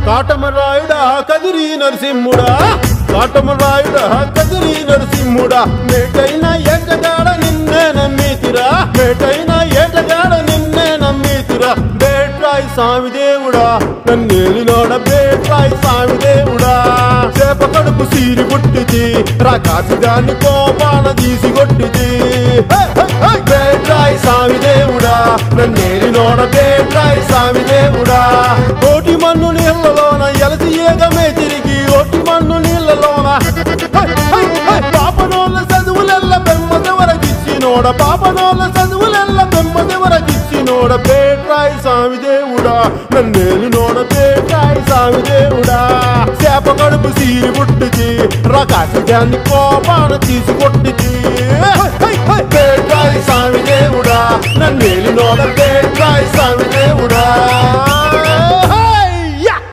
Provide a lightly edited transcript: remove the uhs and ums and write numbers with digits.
కాటమరాయుడా కదిరి నరసింహుడా కాటమరాయుడా కదిరి నరసింహుడా మేటైన ఏటగాడ నిన్నే నమ్మితిరా మేటైన ఏటగాడ నిన్నే నమ్మితిరా బేట్రాయి స్వామి దేవుడా నన్నేలినోడ బేట్రాయి స్వామి దేవుడా చేప కడుపు సీరి పుట్టిది రాకాసిదాన్ని కోపాన తీసి కొట్టిది బేట్రాయి స్వామి దేవుడా నన్నేలినోడ బేట్రాయి స్వామి దేవుడా కోటి మన్ను నీళ్లలోన ఎలసి ఏగమే తిరిగి ఓటి మన్ను నీళ్లలోన పాపనోళ్ళ చదువులెల్ల బెమ్మదెవరకిచ్చినోడ పాపనోళ్ళ చదువులెల్ల బెమ్మదెవరకిచ్చినోడ బేట్రాయి స్వామి దేవుడా నన్నేలినోడ బేట్రాయి స్వామి దేవుడా చేప కడుపు సీరి పుట్టిది రాకాసి దాన్ని కోపాన తీసి కొట్టిది